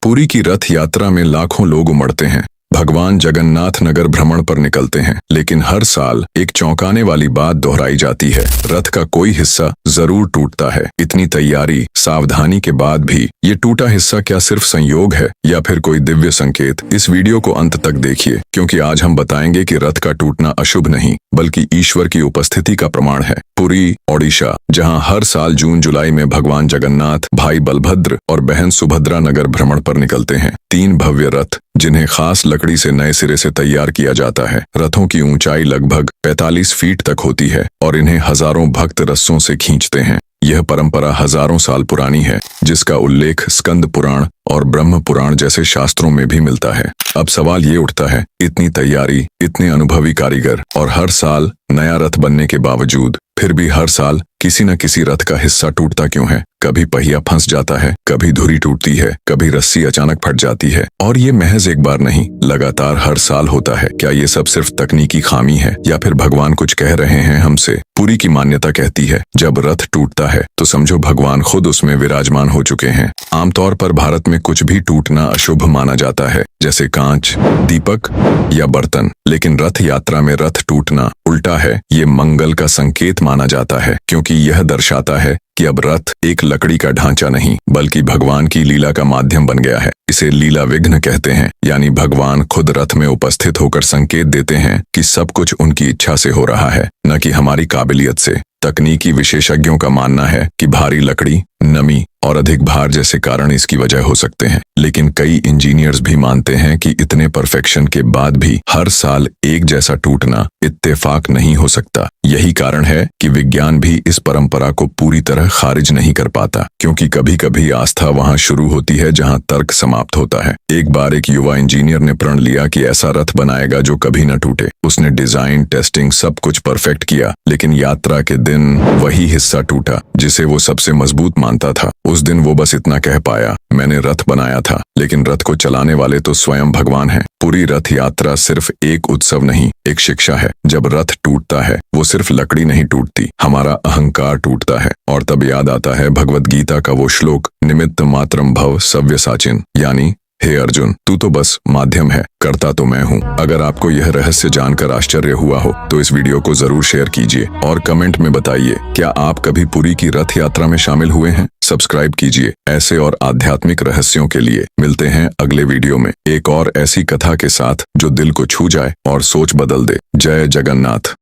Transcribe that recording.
पुरी की रथ यात्रा में लाखों लोग उमड़ते हैं। भगवान जगन्नाथ नगर भ्रमण पर निकलते हैं, लेकिन हर साल एक चौंकाने वाली बात दोहराई जाती है। रथ का कोई हिस्सा जरूर टूटता है। इतनी तैयारी, सावधानी के बाद भी ये टूटा हिस्सा क्या सिर्फ संयोग है या फिर कोई दिव्य संकेत? इस वीडियो को अंत तक देखिए, क्योंकि आज हम बताएंगे कि रथ का टूटना अशुभ नहीं बल्कि ईश्वर की उपस्थिति का प्रमाण है। पुरी, ओडिशा, जहां हर साल जून जुलाई में भगवान जगन्नाथ, भाई बलभद्र और बहन सुभद्रा नगर भ्रमण पर निकलते हैं। 3 भव्य रथ, जिन्हें खास लकड़ी से नए सिरे से तैयार किया जाता है। रथों की ऊंचाई लगभग 45 फीट तक होती है और इन्हें हजारों भक्त रस्सों से खींचते हैं। यह परंपरा हजारों साल पुरानी है, जिसका उल्लेख स्कंद पुराण और ब्रह्म पुराण जैसे शास्त्रों में भी मिलता है। अब सवाल ये उठता है, इतनी तैयारी, इतने अनुभवी कारीगर और हर साल नया रथ बनने के बावजूद फिर भी हर साल किसी न किसी रथ का हिस्सा टूटता क्यों है? कभी पहिया फंस जाता है, कभी धुरी टूटती है, कभी रस्सी अचानक फट जाती है, और ये महज एक बार नहीं, लगातार हर साल होता है। क्या ये सब सिर्फ तकनीकी खामी है या फिर भगवान कुछ कह रहे हैं हमसे? पुरी की मान्यता कहती है, जब रथ टूटता है तो समझो भगवान खुद उसमें विराजमान हो चुके हैं। आमतौर पर भारत में कुछ भी टूटना अशुभ माना जाता है, जैसे कांच, दीपक या बर्तन, लेकिन रथ यात्रा में रथ टूटना उल्टा है। ये मंगल का संकेत माना जाता है, क्योंकि यह दर्शाता है कि अब रथ एक लकड़ी का ढांचा नहीं बल्कि भगवान की लीला का माध्यम बन गया है। इसे लीला विघ्न कहते हैं, यानी भगवान खुद रथ में उपस्थित होकर संकेत देते हैं कि सब कुछ उनकी इच्छा से हो रहा है, न कि हमारी काबिलियत से। तकनीकी विशेषज्ञों का मानना है कि भारी लकड़ी, नमी और अधिक भार जैसे कारण इसकी वजह हो सकते हैं, लेकिन कई इंजीनियर्स भी मानते हैं कि इतने परफेक्शन के बाद भी हर साल एक जैसा टूटना इत्तेफाक नहीं हो सकता। यही कारण है कि विज्ञान भी इस परंपरा को पूरी तरह खारिज नहीं कर पाता, क्योंकि कभी कभी आस्था वहां शुरू होती है जहां तर्क समाप्त होता है। एक बार एक युवा इंजीनियर ने प्रण लिया कि ऐसा रथ बनाएगा जो कभी न टूटे। उसने डिजाइन, टेस्टिंग सब कुछ परफेक्ट किया, लेकिन यात्रा के दिन वही हिस्सा टूटा जिसे वो सबसे मजबूत मानता था। उस दिन वो बस इतना कह पाया, मैंने रथ बनाया था, लेकिन रथ को चलाने वाले तो स्वयं भगवान हैं। पूरी रथ यात्रा सिर्फ एक उत्सव नहीं, एक शिक्षा है। जब रथ टूटता है वो सिर्फ लकड़ी नहीं टूटती, हमारा अहंकार टूटता है। और तब याद आता है भगवत गीता का वो श्लोक, निमित्त मात्रम भव सव्यसाचिन, यानी हे अर्जुन, तू तो बस माध्यम है, करता तो मैं हूँ। अगर आपको यह रहस्य जानकर आश्चर्य हुआ हो तो इस वीडियो को जरूर शेयर कीजिए और कमेंट में बताइए, क्या आप कभी पुरी की रथ यात्रा में शामिल हुए हैं? सब्सक्राइब कीजिए ऐसे और आध्यात्मिक रहस्यों के लिए। मिलते हैं अगले वीडियो में एक और ऐसी कथा के साथ जो दिल को छू जाए और सोच बदल दे। जय जगन्नाथ।